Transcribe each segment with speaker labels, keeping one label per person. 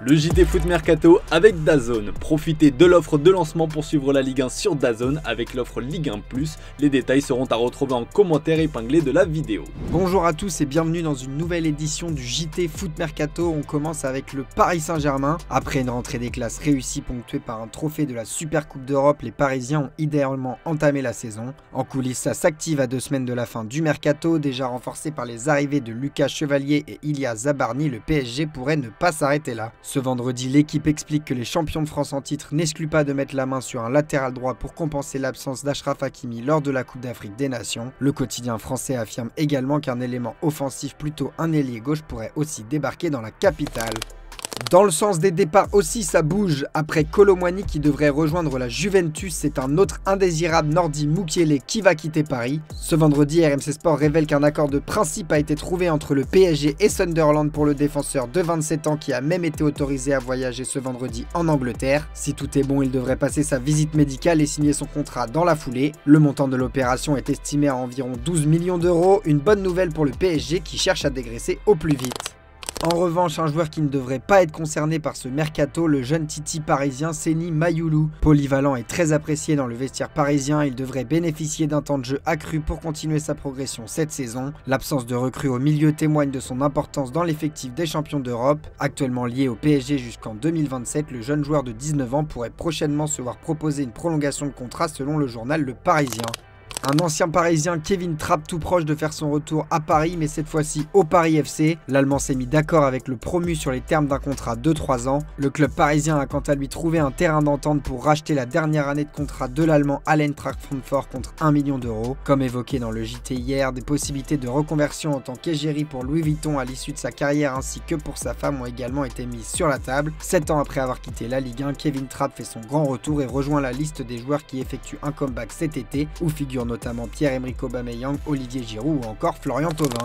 Speaker 1: Le JT Foot Mercato avec DAZN. Profitez de l'offre de lancement pour suivre la Ligue 1 sur DAZN avec l'offre Ligue 1+. Les détails seront à retrouver en commentaire épinglé de la vidéo.
Speaker 2: Bonjour à tous et bienvenue dans une nouvelle édition du JT Foot Mercato. On commence avec le Paris Saint-Germain. Après une rentrée des classes réussie ponctuée par un trophée de la Super Coupe d'Europe, les Parisiens ont idéalement entamé la saison. En coulisses, ça s'active à 2 semaines de la fin du Mercato. Déjà renforcé par les arrivées de Lucas Chevalier et Ilia Zabarni, le PSG pourrait ne pas s'arrêter là. Ce vendredi, l'équipe explique que les champions de France en titre n'excluent pas de mettre la main sur un latéral droit pour compenser l'absence d'Achraf Hakimi lors de la Coupe d'Afrique des Nations. Le quotidien français affirme également qu'un élément offensif, plutôt un ailier gauche, pourrait aussi débarquer dans la capitale. Dans le sens des départs aussi, ça bouge. Après Kolo Muani qui devrait rejoindre la Juventus, c'est un autre indésirable, Nordi Mukiele, qui va quitter Paris. Ce vendredi, RMC Sport révèle qu'un accord de principe a été trouvé entre le PSG et Sunderland pour le défenseur de 27 ans qui a même été autorisé à voyager ce vendredi en Angleterre. Si tout est bon, il devrait passer sa visite médicale et signer son contrat dans la foulée. Le montant de l'opération est estimé à environ 12 millions d'euros. Une bonne nouvelle pour le PSG qui cherche à dégraisser au plus vite. En revanche, un joueur qui ne devrait pas être concerné par ce mercato, le jeune Titi parisien Seny Mayulu. Polyvalent et très apprécié dans le vestiaire parisien, il devrait bénéficier d'un temps de jeu accru pour continuer sa progression cette saison. L'absence de recrue au milieu témoigne de son importance dans l'effectif des champions d'Europe. Actuellement lié au PSG jusqu'en 2027, le jeune joueur de 19 ans pourrait prochainement se voir proposer une prolongation de contrat selon le journal Le Parisien. Un ancien parisien, Kevin Trapp, tout proche de faire son retour à Paris, mais cette fois-ci au Paris FC. L'Allemand s'est mis d'accord avec le promu sur les termes d'un contrat de 3 ans. Le club parisien a quant à lui trouvé un terrain d'entente pour racheter la dernière année de contrat de l'Allemand à l'Eintracht Francfort contre 1 million d'euros. Comme évoqué dans le JT hier, des possibilités de reconversion en tant qu'égérie pour Louis Vuitton à l'issue de sa carrière ainsi que pour sa femme ont également été mises sur la table. 7 ans après avoir quitté la Ligue 1, Kevin Trapp fait son grand retour et rejoint la liste des joueurs qui effectuent un comeback cet été, où figurent notamment Pierre-Emerick Aubameyang, Olivier Giroud ou encore Florian Thauvin.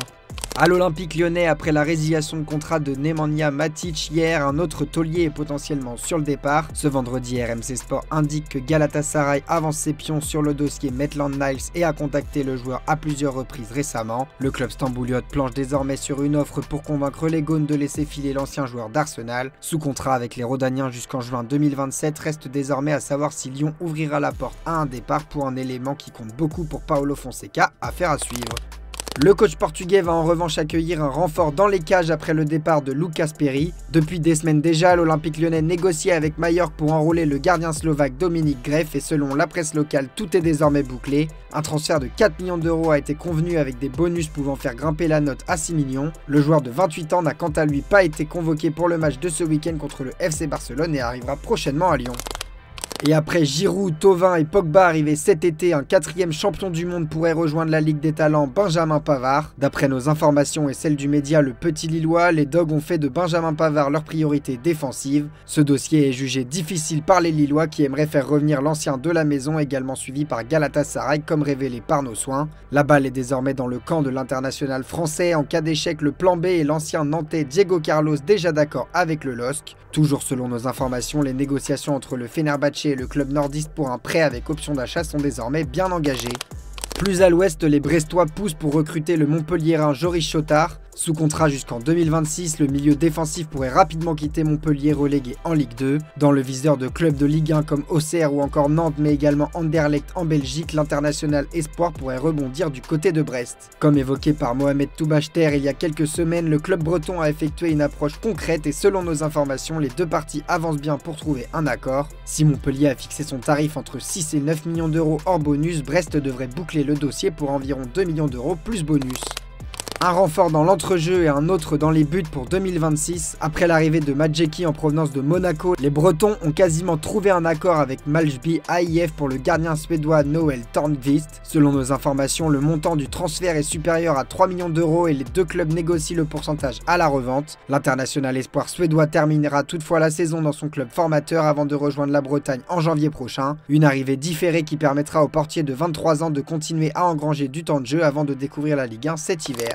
Speaker 2: À l'Olympique Lyonnais, après la résiliation de contrat de Nemanja Matic hier, un autre taulier est potentiellement sur le départ. Ce vendredi, RMC Sport indique que Galatasaray avance ses pions sur le dossier Maitland Niles et a contacté le joueur à plusieurs reprises récemment. Le club stambouliote planche désormais sur une offre pour convaincre les Gaunes de laisser filer l'ancien joueur d'Arsenal. Sous contrat avec les Rodaniens jusqu'en juin 2027, reste désormais à savoir si Lyon ouvrira la porte à un départ pour un élément qui compte beaucoup pour Paulo Fonseca, affaire à suivre. Le coach portugais va en revanche accueillir un renfort dans les cages après le départ de Lucas Perry. Depuis des semaines déjà, l'Olympique Lyonnais négociait avec Majorque pour enrôler le gardien slovaque Dominik Gref et selon la presse locale, tout est désormais bouclé. Un transfert de 4 millions d'euros a été convenu avec des bonus pouvant faire grimper la note à 6 millions. Le joueur de 28 ans n'a quant à lui pas été convoqué pour le match de ce week-end contre le FC Barcelone et arrivera prochainement à Lyon. Et après Giroud, Thauvin et Pogba arrivés cet été, un 4e champion du monde pourrait rejoindre la Ligue des Talents, Benjamin Pavard. D'après nos informations et celles du média Le Petit Lillois, les Dogs ont fait de Benjamin Pavard leur priorité défensive. Ce dossier est jugé difficile par les Lillois qui aimeraient faire revenir l'ancien de la maison, également suivi par Galatasaray comme révélé par nos soins. La balle est désormais dans le camp de l'international français. En cas d'échec, le plan B est l'ancien nantais Diego Carlos, déjà d'accord avec le LOSC. Toujours selon nos informations, les négociations entre le Fenerbahçe et le club nordiste pour un prêt avec option d'achat sont désormais bien engagées. Plus à l'ouest, les Brestois poussent pour recruter le Montpelliérain Joris Chotard. Sous contrat jusqu'en 2026, le milieu défensif pourrait rapidement quitter Montpellier relégué en Ligue 2. Dans le viseur de clubs de Ligue 1 comme Auxerre ou encore Nantes, mais également Anderlecht en Belgique, l'international espoir pourrait rebondir du côté de Brest. Comme évoqué par Mohamed Toubachter il y a quelques semaines, le club breton a effectué une approche concrète et selon nos informations, les deux parties avancent bien pour trouver un accord. Si Montpellier a fixé son tarif entre 6 et 9 millions d'euros hors bonus, Brest devrait boucler le dossier pour environ 2 millions d'euros plus bonus. Un renfort dans l'entrejeu et un autre dans les buts pour 2026. Après l'arrivée de Madjeki en provenance de Monaco, les Bretons ont quasiment trouvé un accord avec Malmby AIF pour le gardien suédois Noel Törnqvist. Selon nos informations, le montant du transfert est supérieur à 3 millions d'euros et les deux clubs négocient le pourcentage à la revente. L'international espoir suédois terminera toutefois la saison dans son club formateur avant de rejoindre la Bretagne en janvier prochain. Une arrivée différée qui permettra au portier de 23 ans de continuer à engranger du temps de jeu avant de découvrir la Ligue 1 cet hiver.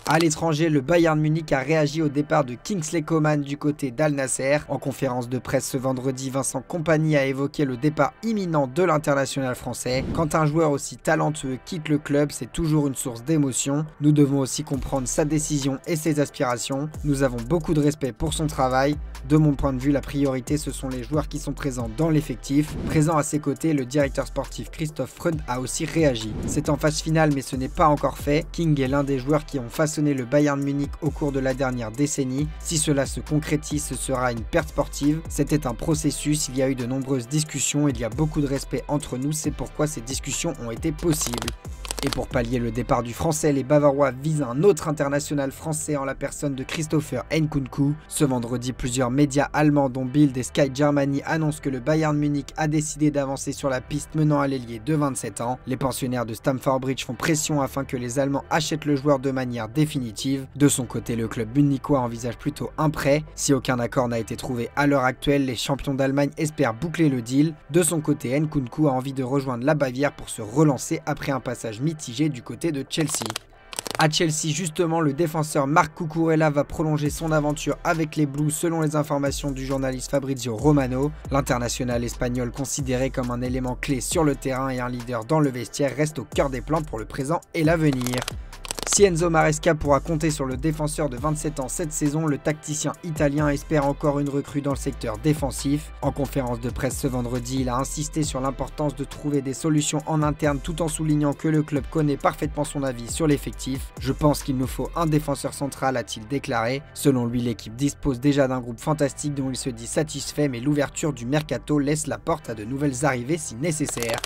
Speaker 2: À l'étranger, le Bayern Munich a réagi au départ de Kingsley Coman du côté d'Al Nassr. En conférence de presse ce vendredi, Vincent Kompany a évoqué le départ imminent de l'international français. Quand un joueur aussi talentueux quitte le club, c'est toujours une source d'émotion. Nous devons aussi comprendre sa décision et ses aspirations. Nous avons beaucoup de respect pour son travail. De mon point de vue, la priorité, ce sont les joueurs qui sont présents dans l'effectif. Présent à ses côtés, le directeur sportif Christoph Freund a aussi réagi. C'est en phase finale, mais ce n'est pas encore fait. King est l'un des joueurs qui ont façonné le Bayern Munich au cours de la dernière décennie. Si cela se concrétise, ce sera une perte sportive. C'était un processus, il y a eu de nombreuses discussions, il y a beaucoup de respect entre nous, c'est pourquoi ces discussions ont été possibles. Et pour pallier le départ du français, les Bavarois visent un autre international français en la personne de Christopher Nkunku. Ce vendredi, plusieurs médias allemands dont Bild et Sky Germany annoncent que le Bayern Munich a décidé d'avancer sur la piste menant à l'ailier de 27 ans. Les pensionnaires de Stamford Bridge font pression afin que les Allemands achètent le joueur de manière définitive. De son côté, le club munichois envisage plutôt un prêt. Si aucun accord n'a été trouvé à l'heure actuelle, les champions d'Allemagne espèrent boucler le deal. De son côté, Nkunku a envie de rejoindre la Bavière pour se relancer après un passage mitigé du côté de Chelsea. À Chelsea, justement, le défenseur Marc Cucurella va prolonger son aventure avec les Blues selon les informations du journaliste Fabrizio Romano. L'international espagnol, considéré comme un élément clé sur le terrain et un leader dans le vestiaire, reste au cœur des plans pour le présent et l'avenir. Si Enzo Maresca pourra compter sur le défenseur de 27 ans cette saison, le tacticien italien espère encore une recrue dans le secteur défensif. En conférence de presse ce vendredi, il a insisté sur l'importance de trouver des solutions en interne tout en soulignant que le club connaît parfaitement son avis sur l'effectif. Je pense qu'il nous faut un défenseur central, a-t-il déclaré. Selon lui, l'équipe dispose déjà d'un groupe fantastique dont il se dit satisfait, mais l'ouverture du mercato laisse la porte à de nouvelles arrivées si nécessaire.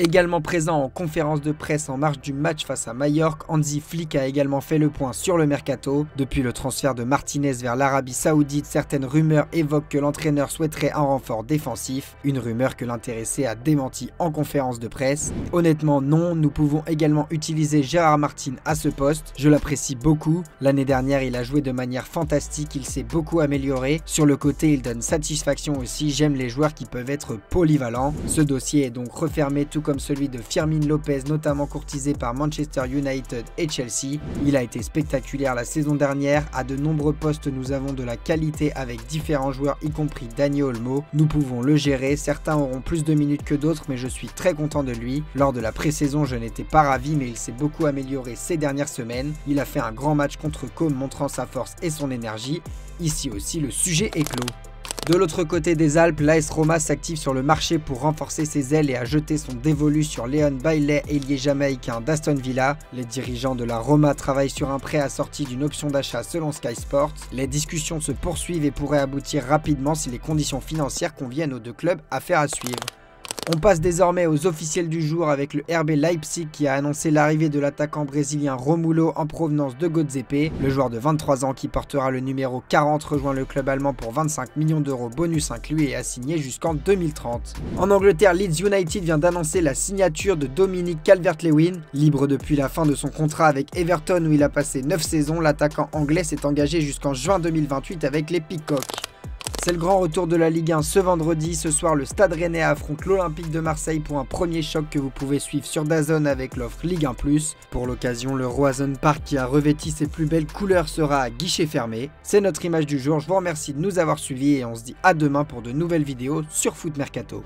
Speaker 2: Également présent en conférence de presse en marge du match face à Majorque, Hansi Flick a également fait le point sur le mercato. Depuis le transfert de Martinez vers l'Arabie Saoudite, certaines rumeurs évoquent que l'entraîneur souhaiterait un renfort défensif, une rumeur que l'intéressé a démenti en conférence de presse. Honnêtement non, nous pouvons également utiliser Gérard Martin à ce poste, je l'apprécie beaucoup. L'année dernière il a joué de manière fantastique, il s'est beaucoup amélioré. Sur le côté il donne satisfaction aussi, j'aime les joueurs qui peuvent être polyvalents. Ce dossier est donc refermé tout comme celui de Firmin Lopez, notamment courtisé par Manchester United et Chelsea. Il a été spectaculaire la saison dernière, à de nombreux postes nous avons de la qualité avec différents joueurs y compris Dani Olmo. Nous pouvons le gérer, certains auront plus de minutes que d'autres mais je suis très content de lui. Lors de la pré-saison je n'étais pas ravi mais il s'est beaucoup amélioré ces dernières semaines. Il a fait un grand match contre Com montrant sa force et son énergie. Ici aussi le sujet est clos. De l'autre côté des Alpes, l'AS Roma s'active sur le marché pour renforcer ses ailes et a jeté son dévolu sur Leon Bailey, ailier jamaïcain d'Aston Villa. Les dirigeants de la Roma travaillent sur un prêt assorti d'une option d'achat selon Sky Sports. Les discussions se poursuivent et pourraient aboutir rapidement si les conditions financières conviennent aux deux clubs, affaire à suivre. On passe désormais aux officiels du jour avec le RB Leipzig qui a annoncé l'arrivée de l'attaquant brésilien Romulo en provenance de Godzepe. Le joueur de 23 ans qui portera le numéro 40 rejoint le club allemand pour 25 millions d'euros bonus inclus et a signé jusqu'en 2030. En Angleterre, Leeds United vient d'annoncer la signature de Dominic Calvert-Lewin. Libre depuis la fin de son contrat avec Everton où il a passé 9 saisons, l'attaquant anglais s'est engagé jusqu'en juin 2028 avec les Peacocks. C'est le grand retour de la Ligue 1 ce vendredi. Ce soir, le Stade Rennais affronte l'Olympique de Marseille pour un premier choc que vous pouvez suivre sur DAZN avec l'offre Ligue 1+. Pour l'occasion, le Roazhon Park qui a revêti ses plus belles couleurs sera à guichet fermé. C'est notre image du jour. Je vous remercie de nous avoir suivis et on se dit à demain pour de nouvelles vidéos sur Foot Mercato.